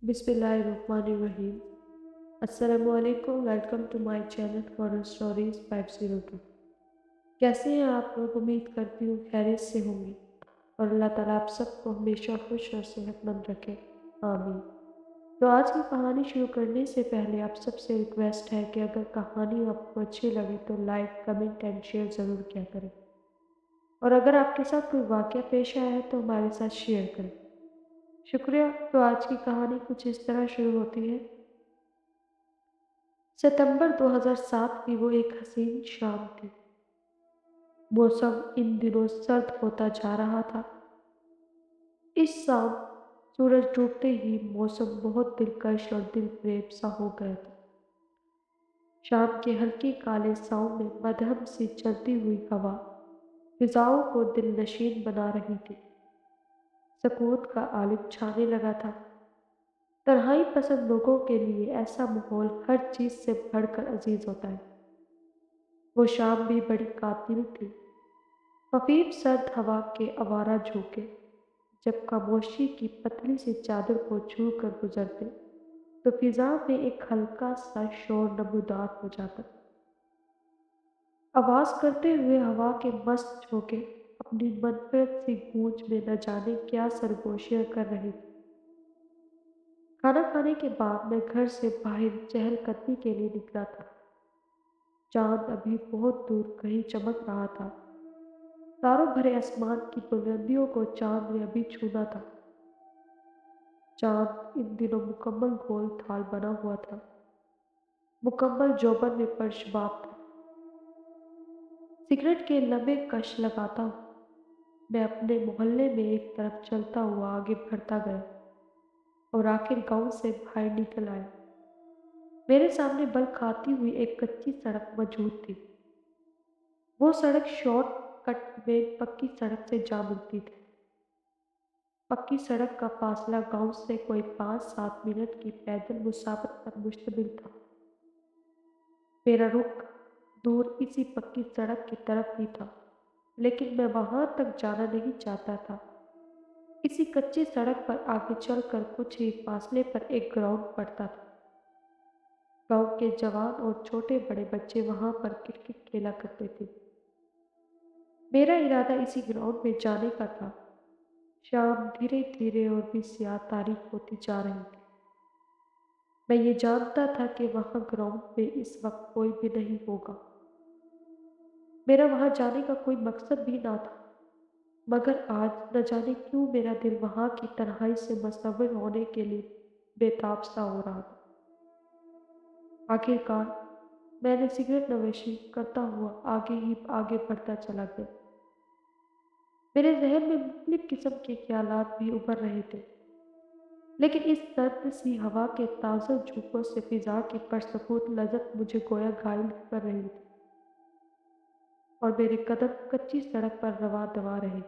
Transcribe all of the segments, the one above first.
बिस्मिल्लाहिर्रहमानिर्रहीम। अस्सलामुअलैकुम। Welcome to my channel horror stories 502। कैसे हैं आप लोग? उम्मीद करती हूँ खैरियत से होंगे और अल्लाह ताला आप सबको हमेशा खुश और सेहतमंद रखे, आमीन। तो आज की कहानी शुरू करने से पहले आप सबसे रिक्वेस्ट है कि अगर कहानी आपको अच्छी लगे तो लाइक, कमेंट एंड शेयर ज़रूर किया करें, और अगर आपके साथ कोई वाक़या पेश आया है तो हमारे साथ शेयर करें। शुक्रिया। तो आज की कहानी कुछ इस तरह शुरू होती है। सितंबर 2007 की वो एक हसीन शाम थी। मौसम इन दिनों सर्द होता जा रहा था। इस शाम सूरज डूबते ही मौसम बहुत दिलकश और दिलफरेब सा हो गया था। शाम के हल्के काले साँव में मध्यम सी चलती हुई हवा फिजाओं को दिलनशीन बना रही थी। सकूत का आलिम छाने लगा था। तन्हाई पसंद लोगों के लिए ऐसा माहौल हर चीज़ से बढ़कर अजीज होता है। वो शाम भी बड़ी कातिल थी। खफीफ सर्द हवा के आवारा झोंके जब खामोशी की पतली सी चादर को छू कर गुजरते तो फिजा में एक हल्का सा शोर नमूदार हो जाता। आवाज करते हुए हवा के मस्त झोंके अपनी मनफरद सी गूंज में न जाने क्या सरगोशियां कर रहे थे। खाना खाने के बाद मैं घर से बाहर चहलकदमी के लिए निकला था। चांद अभी बहुत दूर कहीं चमक रहा था। तारों भरे आसमान की बुलंदियों को चांद ने अभी छूना था। चांद इन दिनों मुकम्मल गोल थाल बना हुआ था, मुकम्मल जोबन में परशबाब था। सिगरेट के लंबे कश लगाता हूँ मैं अपने मोहल्ले में एक तरफ चलता हुआ आगे बढ़ता गया और आखिर गांव से बाहर निकल आया। मेरे सामने बल खाती हुई एक कच्ची सड़क मौजूद थी। वो सड़क शॉर्ट कट में पक्की सड़क से जा मिलती थी। पक्की सड़क का फासला गांव से कोई 5-7 मिनट की पैदल मुसाफत पर मुश्तमिल था। मेरा रुख दूर इसी पक्की सड़क की तरफ ही था, लेकिन मैं वहां तक जाना नहीं चाहता था। इसी कच्ची सड़क पर आगे चलकर कुछ ही फासले पर एक ग्राउंड पड़ता था। गांव के जवान और छोटे बड़े बच्चे वहां पर क्रिकेट खेला करते थे। मेरा इरादा इसी ग्राउंड में जाने का था। शाम धीरे धीरे और भी स्याह तारीख होती जा रही थी। मैं ये जानता था कि वहां ग्राउंड में इस वक्त कोई भी नहीं होगा। मेरा वहां जाने का कोई मकसद भी ना था, मगर आज न जाने क्यों मेरा दिल वहां की तन्हाई से मुसव्विर होने के लिए बेताब सा हो रहा था। आखिरकार मैंने सिगरेट नवशी करता हुआ आगे ही आगे बढ़ता चला गया। मेरे जहन में मुख्तलिफ किस्म के ख्यालात भी उभर रहे थे, लेकिन इस सर्द सी हवा के ताज़ा झोंकों से फिजा की परसकूत लज़त मुझे गोया घायल कर रही थी, और मेरे कदम कच्ची सड़क पर रवा दवा रहे।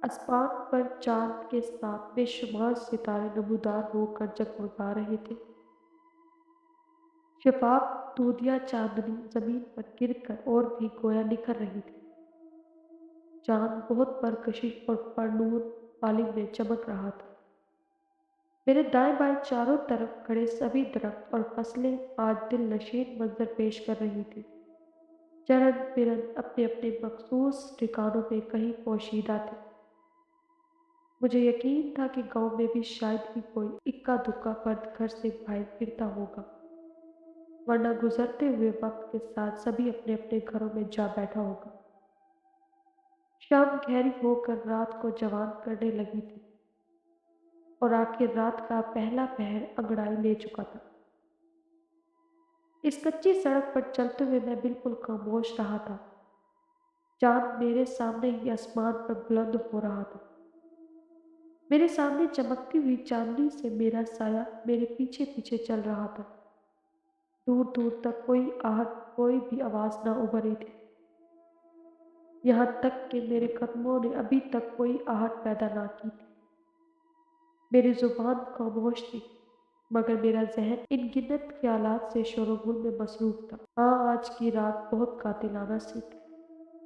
आसमान पर चांद के साथ बेशुमार सितारे नमूदार होकर जगमगा रहे थे। शफाफ दूधिया चांदनी जमीन पर गिरकर और भी गोया निखर रही थी। चांद बहुत परकशिश और परनूर आलिम में चमक रहा था। मेरे दाएं बाएं चारों तरफ खड़े सभी दरख्त और फसलें आज दिलनशीन मंजर पेश कर रही थी। चरण बिरन अपने अपने मखसूस ठिकानों में कहीं पोशीदा थे। मुझे यकीन था कि गांव में भी शायद ही कोई इक्का दुक्का फर्द घर से बाहर फिरता होगा, वरना गुजरते हुए वक्त के साथ सभी अपने अपने घरों में जा बैठा होगा। शाम गहरी होकर रात को जवान करने लगी थी और आखिर रात का पहला पहर अंगड़ाई ले चुका था। इस कच्ची सड़क पर चलते हुए मैं बिल्कुल खामोश रहा था। चांद मेरे सामने ही आसमान पर बुलंद हो रहा था। मेरे सामने चमकती हुई चांदनी से मेरा साया मेरे पीछे पीछे चल रहा था। दूर दूर तक कोई आहट, कोई भी आवाज न उभरी थी। यहाँ तक कि मेरे कदमों ने अभी तक कोई आहट पैदा ना की थी। मेरी जुबान खामोश थी, मगर मेरा जहन इन गिनत ख्यालात से शोरगुल में मसरूफ था। हाँ, आज की रात बहुत कातिलाना सी थी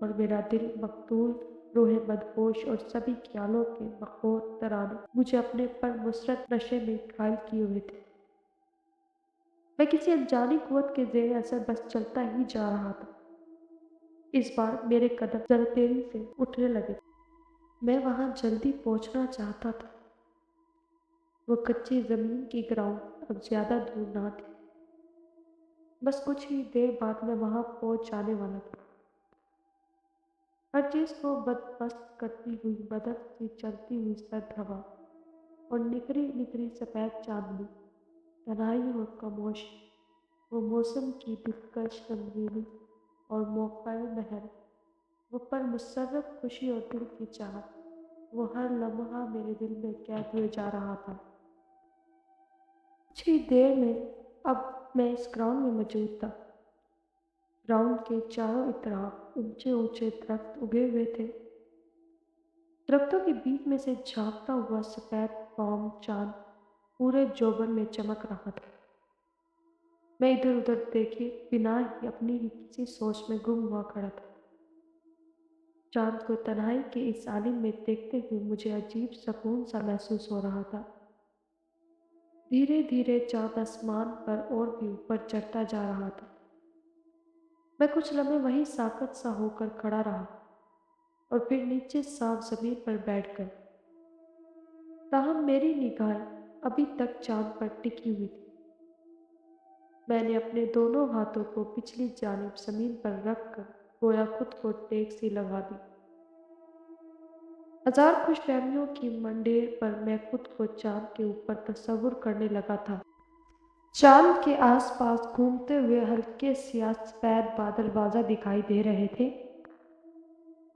और मेरा दिल मकतूल روح مدہوش اور سبھی خیالوں کے مخور ترانے مجھے اپنے پر مسرت نشے میں گھائل کیے ہوئے تھے۔ میں کسی انجانی قوت کے زیر اثر بس چلتا ہی جا رہا تھا۔ اس بار میرے قدم ذرا تیزی سے اٹھنے لگے تھے۔ میں وہاں جلدی پہنچنا چاہتا تھا۔ وہ کچی زمین کی گراؤنڈ اب زیادہ دور نہ تھی۔ بس کچھ ہی دیر بعد میں وہاں پہنچ جانے والا تھا۔ ہر چیز کو بدمست کرتی ہوئی مدد سے چلتی ہوئی سرد ہوا اور نکھری نکھری سفید چاندنی، تنہائی اور خاموشی، وہ موسم کی دلکش رنگینی اور موقع مہر، وہ پر مسرت خوشی اور دل کی چاہت، وہ ہر لمحہ میرے دل میں قید ہوئے جا رہا تھا۔ کچھ ہی دیر میں اب میں اس گراؤنڈ میں موجود تھا۔ گراؤنڈ کے چاروں اطراف اونچے اونچے درخت اگے ہوئے تھے۔ درختوں کے بیچ میں سے جھانکتا ہوا سفید فام چاند پورے جوبن میں چمک رہا تھا۔ میں ادھر ادھر دیکھے بنا ہی اپنی ہی کسی سوچ میں گم ہوا کھڑا تھا۔ چاند کو تنہائی کے اس عالم میں دیکھتے ہوئے مجھے عجیب سکون سا محسوس ہو رہا تھا۔ دھیرے دھیرے چاند آسمان پر اور بھی اوپر چڑھتا جا رہا تھا۔ میں کچھ لمحے وہیں ساکت سا ہو کر کھڑا رہا اور پھر نیچے صاف زمین پر بیٹھ گئی۔ تاہم میری نگاہیں ابھی تک چاند پر ٹکی ہوئی تھی۔ میں نے اپنے دونوں ہاتھوں کو پچھلی جانب زمین پر رکھ کر گویا خود کو ٹیک سی لگا دی۔ ہزار خوش فہمیوں کی منڈیر پر میں خود کو چاند کے اوپر تصور کرنے لگا تھا۔ چاند کے آس پاس گھومتے ہوئے ہلکے سیاہ سفید بادل واضح دکھائی دے رہے تھے۔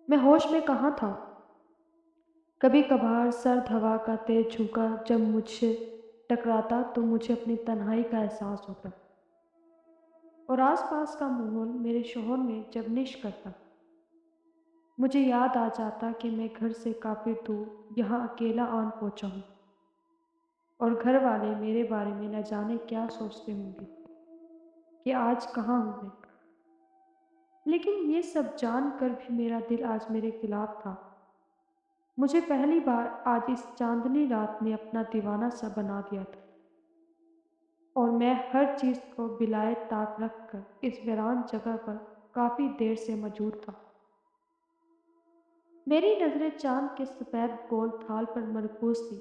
میں ہوش میں کہاں تھا؟ کبھی کبھار سرد ہوا کا تیز جھونکا جب مجھ سے ٹکراتا تو مجھے اپنی تنہائی کا احساس ہوتا، اور آس پاس کا ماحول میرے شعور میں جنبش کرتا۔ مجھے یاد آ جاتا کہ میں گھر سے کافی دور یہاں اکیلا آن پہنچا ہوں، اور گھر والے میرے بارے میں نہ جانے کیا سوچتے ہوں گے کہ آج کہاں ہوں میں۔ لیکن یہ سب جان کر بھی میرا دل آج میرے خلاف تھا۔ مجھے پہلی بار آج اس چاندنی رات نے اپنا دیوانہ سا بنا دیا تھا، اور میں ہر چیز کو بلائے طاق رکھ کر اس ویران جگہ پر کافی دیر سے موجود تھا۔ میری نظریں چاند کے سفید گول تھال پر مرکوز تھی۔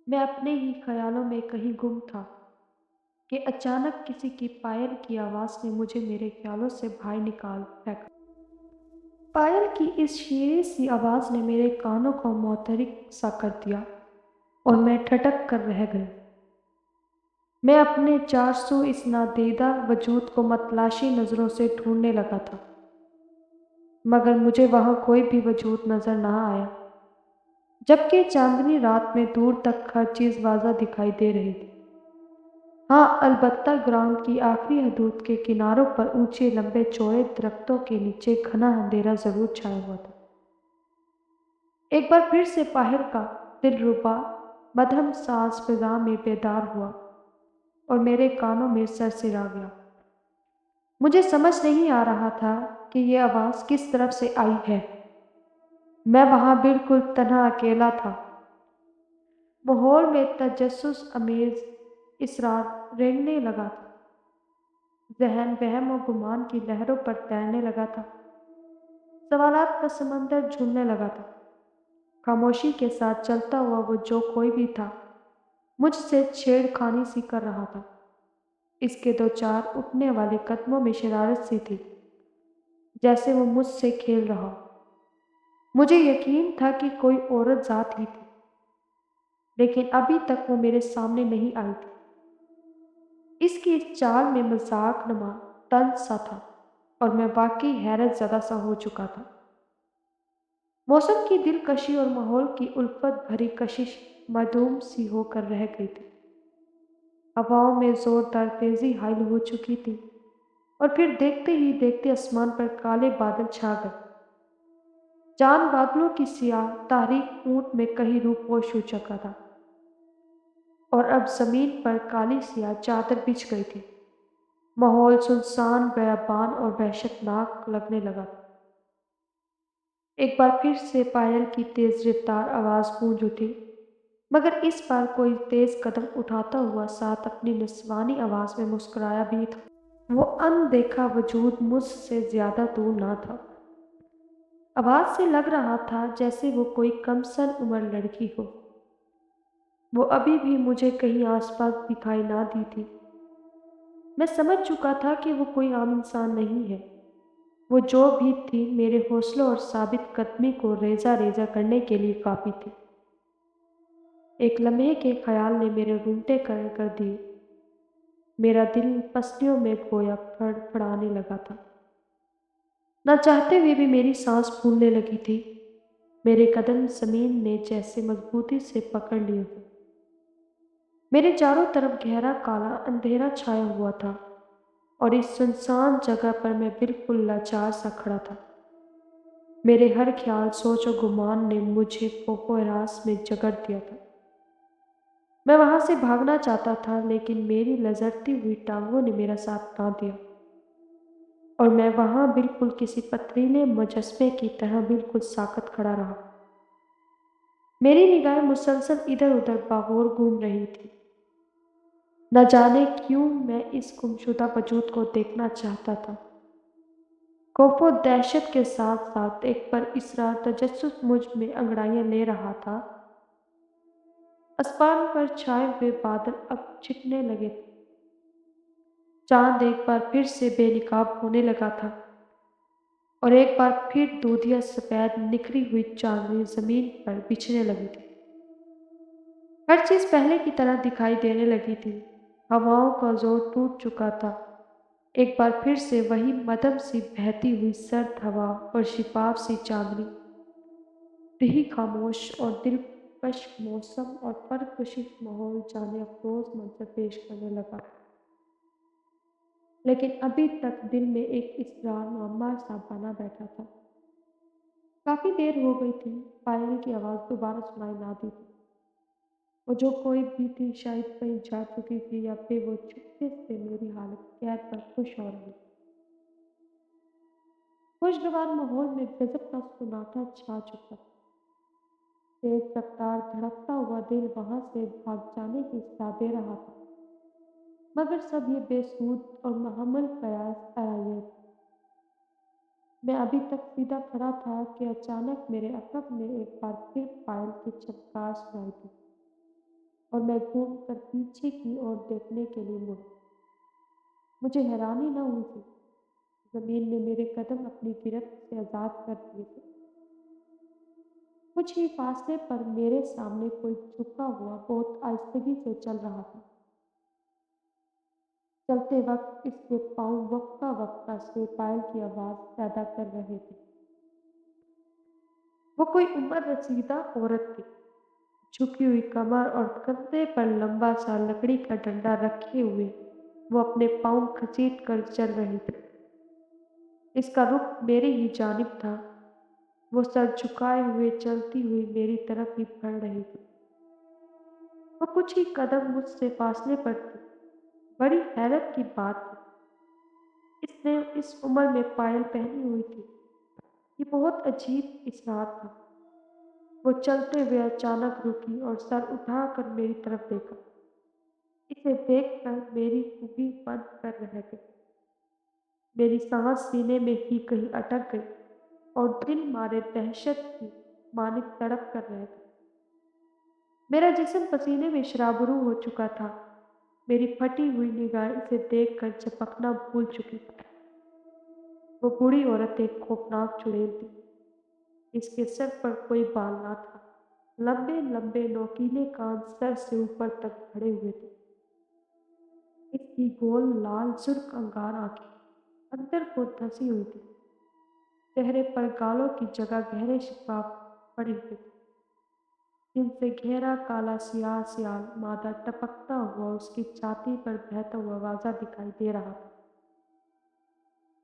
میں اپنے ہی خیالوں میں کہیں گم تھا کہ اچانک کسی کی پائل کی آواز نے مجھے میرے خیالوں سے باہر نکال پھینکا۔ پائل کی اس شیریں سی آواز نے میرے کانوں کو متحرک سا کر دیا اور میں ٹھٹک کر رہ گئی۔ میں اپنے چارسو اس نادیدہ وجود کو متلاشی نظروں سے ڈھونڈنے لگا تھا، مگر مجھے وہاں کوئی بھی وجود نظر نہ آیا، جبکہ چاندنی رات میں دور تک ہر چیز واضح دکھائی دے رہی تھی۔ ہاں، البتہ گراؤنڈ کی آخری حدود کے کناروں پر اونچے لمبے چوڑے درختوں کے نیچے گھنا اندھیرا ضرور چھایا ہوا تھا۔ ایک بار پھر سے باہر کا دلربا مدھم ساز فضا میں بیدار ہوا اور میرے کانوں میں سرسرا گیا۔ مجھے سمجھ نہیں آ رہا تھا کہ یہ آواز کس طرف سے آئی ہے۔ میں وہاں بالکل تنہا اکیلا تھا۔ ماحول میں تجسس آمیز اسرار رینگنے لگا تھا۔ ذہن وہم و گمان کی لہروں پر تیرنے لگا تھا۔ سوالات کا سمندر جھولنے لگا تھا۔ خاموشی کے ساتھ چلتا ہوا وہ جو کوئی بھی تھا مجھ سے چھیڑ خانی سی کر رہا تھا۔ اس کے دو چار اٹھنے والے قدموں میں شرارت سی تھی، جیسے وہ مجھ سے کھیل رہا ہو۔ مجھے یقین تھا کہ کوئی عورت ذات ہی تھی، لیکن ابھی تک وہ میرے سامنے نہیں آئی تھی۔ اس کی اس چال میں مذاق نما طنز سا تھا، اور میں واقعی حیرت زدہ سا ہو چکا تھا۔ موسم کی دلکشی اور ماحول کی الفت بھری کشش معدوم سی ہو کر رہ گئی تھی۔ ہواؤں میں زوردار تیزی حائل ہو چکی تھی، اور پھر دیکھتے ہی دیکھتے آسمان پر کالے بادل چھا گئے۔ چاند بادلوں کی سیاہ تاریک اونٹ میں کہیں روپوش ہو چکا تھا، اور اب زمین پر کالی سیاہ چادر بچھ گئی تھی۔ ماحول سنسان، بیابان اور وحشت ناک لگنے لگا۔ एक बार फिर से पायल की तेज रफ्तार आवाज गूंज उठी, मगर इस बार कोई तेज कदम उठाता हुआ साथ अपनी निस्वानी आवाज में मुस्कुराया भी था। वो अनदेखा वजूद मुझसे ज्यादा दूर ना था। आवाज से लग रहा था जैसे वो कोई कमसन उम्र लड़की हो। वो अभी भी मुझे कहीं आसपास दिखाई ना दी थी। मैं समझ चुका था कि वो कोई आम इंसान नहीं है। वो जो भी थी मेरे हौसलों और साबित कदमी को रेजा रेजा करने के लिए काफी थी। एक लम्हे के ख्याल ने मेरे रूंगटे खड़े कर दिए। मेरा दिल पसलियों में गोया फड़फड़ाने लगा था। ना चाहते हुए भी मेरी सांस फूलने लगी थी। मेरे कदम जमीन ने जैसे मजबूती से पकड़ लिए थे। मेरे चारों तरफ गहरा काला अंधेरा छाया हुआ था और इस सुनसान जगह पर मैं बिल्कुल लाचार सा खड़ा था। मेरे हर ख्याल, सोच और गुमान ने मुझे खौफ-ओ-हरास में जकड़ दिया था। मैं वहां से भागना चाहता था, लेकिन मेरी लचरती हुई टांगों ने मेरा साथ ना दिया और मैं वहां बिल्कुल किसी पथरीले मुजस्मे की तरह बिल्कुल साकत खड़ा रहा। मेरी निगाहें मुसलसल इधर-उधर बागौर घूम रही थी। न जाने क्यों मैं इस गुमशुदा वजूद को देखना चाहता था। खौफ और दहशत के साथ-साथ एक पर तजस्सुस मुझ में अंगड़ाइयां ले रहा था। आसमान पर छाए हुए बादल अब छिटने लगे थे। चांद एक बार फिर से बेनकाब होने लगा था और एक बार फिर दूधिया सफेद निखरी हुई चांदनी जमीन पर बिछने लगी थी। हर चीज पहले की तरह दिखाई देने लगी थी। हवाओं का जोर टूट चुका था। एक बार फिर से वही मदम सी बहती हुई सर्द हवा और शिफाफ सी चांदनी, रही खामोश और दिलकश मौसम और परकशिश माहौल जाने अफरोज मंजर पेश करने लगा। लेकिन अभी तक दिल में एक इसरार मुअम्मा सा बना बैठा था। काफी देर हो गई थी, पायल की आवाज दोबारा सुनाई ना दी थी। वो जो कोई भी थी, शायद कहीं जा चुकी थी या फिर वो चुपके से मेरी हालत कैर पर खुश हो रही थी। खुशगवार माहौल में गजब का सन्नाटा छा चुका था। तेज रफ्तार धड़कता हुआ दिल वहां से भाग जाने की सलाह दे रहा था, मगर सब ये बेसूद और मुहम्मल प्रयास अराये थे। मैं अभी तक सीधा खड़ा था कि अचानक मेरे अकब में एक बार फिर पायल की चमकार सुनाई दी और मैं घूम कर पीछे की ओर देखने के लिए मुड़ा। मुझे हैरानी न हुई थी। जमीन ने मेरे कदम अपनी गिरफ्त से आजाद कर दिए थे। कुछ ही फासले पर मेरे सामने कोई झुका हुआ बहुत आहिस्तगी से चल रहा था। चलते वक्त इसके पाँव वक्फा वक्फा से पायल की आवाज पैदा कर रहे थे। वो कोई उम्र रसीदा औरत थी, झुकी हुई कमर और कंधे पर लंबा सा लकड़ी का डंडा रखे हुए वो अपने पाँव घसीट कर चल रही थी। इसका रुख मेरी ही जानिब था। वो सर झुकाए हुए चलती हुई मेरी तरफ ही बढ़ रही थी। वो कुछ ही कदम मुझसे फासले पर थी। बड़ी हैरत की बात थी, इसने इस उम्र में पायल पहनी हुई थी। ये बहुत अजीब इसरार था। वो चलते हुए अचानक रुकी और सर उठाकर मेरी तरफ देखा। इसे देखकर मेरी खूबी बंद कर रह गई। मेरी सांस सीने में ही कहीं अटक गई और दिल मारे दहशत की मानिक तड़प कर रह गया। मेरा जिस्म पसीने में शराबुरू हो चुका था। मेरी फटी हुई निगाह इसे देखकर झपकना भूल चुकी थी। वो बूढ़ी औरत एक खौफनाक चुड़ैल थी। इसके सर पर कोई बाल ना था। लंबे लंबे नोकीले कान सर से ऊपर तक बढ़े हुए थे। इसकी गोल लाल सुर्ख अंगार आंखें अंदर को धंसी हुई थी। चेहरे पर गालों की जगह गहरे शिफाफ पड़े हुए थे, जिनसे गहरा काला सियाह सियाल मादा टपकता हुआ उसकी छाती पर बहता हुआ वाजा दिखाई दे रहा था।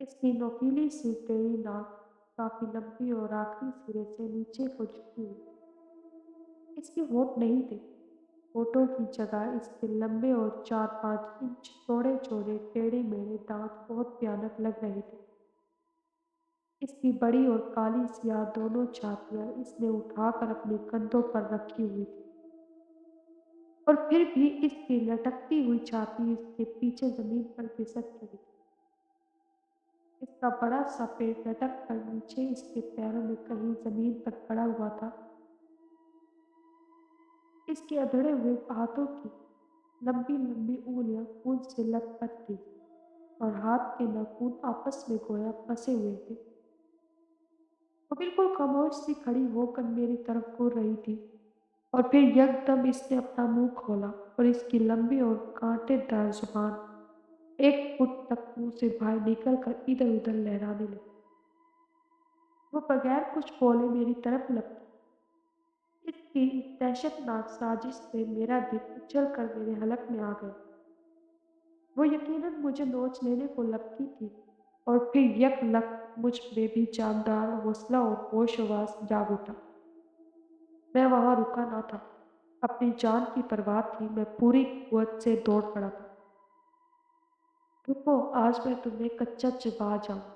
इसकी नोकीली सी टेढ़ी नाक काफी लंबी और आखिरी सिरे से नीचे को झुकी हुई थी। इसके होंठ नहीं थे। होठों की जगह इसके लंबे और 4-5 इंच चौड़े चौड़े टेढ़े मेढ़े दांत बहुत भयानक लग रहे थे। इसकी बड़ी और काली सियाह दोनों छातियां इसने उठाकर अपने कंधों पर रखी हुई थी, और फिर भी इसकी लटकती हुई छाती इसके पीछे जमीन पर घिसट रही थी। इसका बड़ा सा पेट लटक कर नीचे इसके पैरों में कहीं जमीन पर पड़ा हुआ था। इसके अधड़े हुए हाथों की लंबी लंबी उंगलियां खून से लथपथ थी, और हाथ के नाखून आपस में गोया फंसे हुए थे। वो बिल्कुल खामोश सी खड़ी होकर मेरी तरफ घूर रही थी, और फिर यकदम इसने अपना मुंह खोला, और इसकी लंबी और कांटेदार जुबान 1 फुट तक मुंह से बाहर निकलकर इधर-उधर लहराने लगी। वो बगैर कुछ बोले मेरी तरफ लपकी। इसकी इस दहशतनाक साजिश से मेरा दिल उछल कर मेरे हलक में आ गया। वो यकीनन मुझे नोच लेने को लपकी थी, और फिर यकलख्त मुझ में भी जानदार हौसला और होश-हवास जाग उठा। मैं वहाँ रुका ना था। अपनी जान की परवाह थी, मैं पूरी कुव्वत से दौड़ पड़ा था। रुको, आज मैं तुम्हें कच्चा चबा जाऊँगा।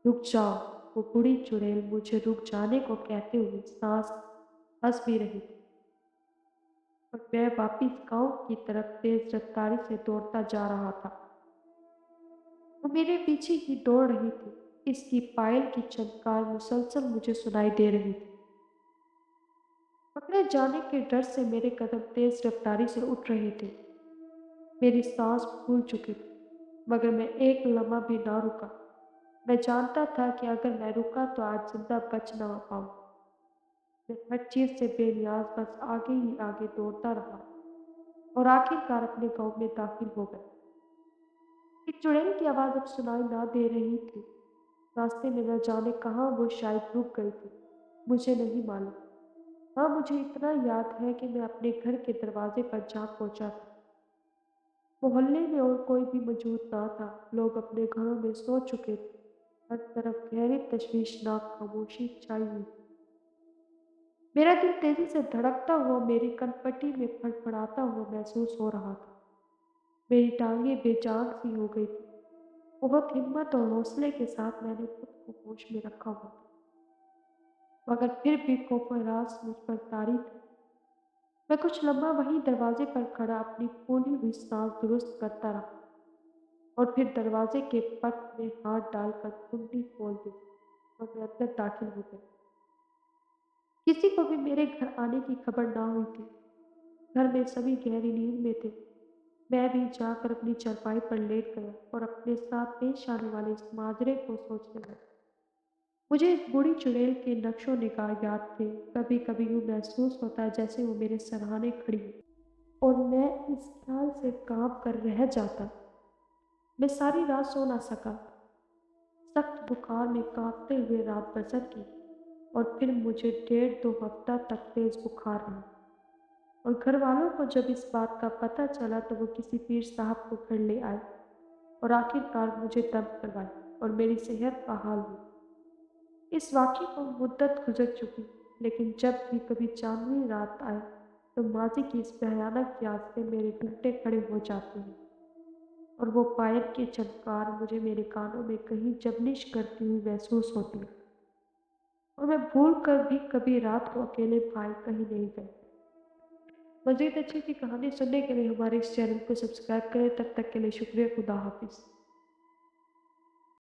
रुक जाओ। वो बूढ़ी चुड़ैल मुझे रुक जाने को कहते हुए साँस हँस भी रही थी, और मैं वापिस गाँव की तरफ तेज़ रफ़्तारी से दौड़ता जा रहा था। वो मेरे पीछे ही दौड़ रही थी। इसकी पायल की चमकार मुसलसल मुझे सुनाई दे रही थी। पकड़े जाने के डर से मेरे कदम तेज़ रफ़्तारी से उठ रहे थे। मेरी साँस फूल चुकी थी, मगर मैं एक लम्हा भी ना रुका। मैं जानता था कि अगर मैं रुका तो आज ज़िंदा बच ना पाऊँगा। मैं हर चीज़ से बेनियाज़ बस आगे ही आगे दौड़ता रहा, और आखिरकार अपने गाँव में दाखिल हो गया। एक चुड़ैल की आवाज़ अब सुनाई ना दे रही थी। रास्ते में न जाने कहाँ वो शायद रुक गई थी। मुझे नहीं मालूम। हाँ, मुझे इतना याद है कि मैं अपने घर के दरवाजे पर जा पहुँचा था। मोहल्ले में और कोई भी मौजूद ना था। लोग अपने घरों में सो चुके थे। हर तरफ गहरी तशवीशनाक खामोशी छाई हुई थी। मेरा दिल तेजी से धड़कता हुआ मेरी कनपटी में फड़फड़ाता हुआ महसूस हो रहा था। मेरी टांगें बेजान सी हो गई थी। बहुत हिम्मत और हौसले के साथ मैंने खुद को होश में रखा हुआ था, मगर फिर भी खौफ-ओ-हरास मुझ पर तारी था। मैं कुछ लम्हा वहीं दरवाजे पर खड़ा अपनी फूली हुई साँस दुरुस्त करता रहा, और फिर दरवाजे के पट में हाथ डालकर कुंडी खोल दी, और मैं अंदर दाखिल हो गया। किसी को भी मेरे घर आने की खबर ना हुई थी। घर में सभी गहरी नींद में थे। मैं भी जाकर अपनी चारपाई पर लेट गया, और अपने साथ पेश आने वाले इस माजरे को सोचने लगा। मुझे इस बूढ़ी चुड़ैल के नक्शो-निगार याद थे। कभी-कभी यूँ महसूस होता है जैसे वो मेरे सरहाने खड़ी हो, और मैं इस ख़्याल से काँप कर रह जाता। मैं सारी रात सो ना सका। सख्त बुखार में काँपते हुए रात बसर की, और फिर मुझे 1.5-2 हफ़्ता तक तेज़ बुखार रहा। और घरवालों को जब इस बात का पता चला तो वो किसी पीर साहब को घर ले आए, और आखिरकार मुझे दम करवाई, और मेरी सेहत बहाल हुई। इस वाक़ये को मुद्दत गुज़र चुकी, लेकिन जब भी कभी चाँदनी रात आए, तो माज़ी की इस भयानक याद से मेरे रोंगटे खड़े हो जाते हैं, और वो पायल की झनकार मुझे मेरे कानों में कहीं जबनिश करती हुई महसूस होती है, और मैं भूल कर भी कभी रात को अकेले भाई कहीं नहीं गए। मज़ीद अच्छी-अच्छी कहानी सुनने के लिए हमारे इस चैनल को सब्सक्राइब करें। तब तक के लिए शुक्रिया। खुदा हाफ़िज़।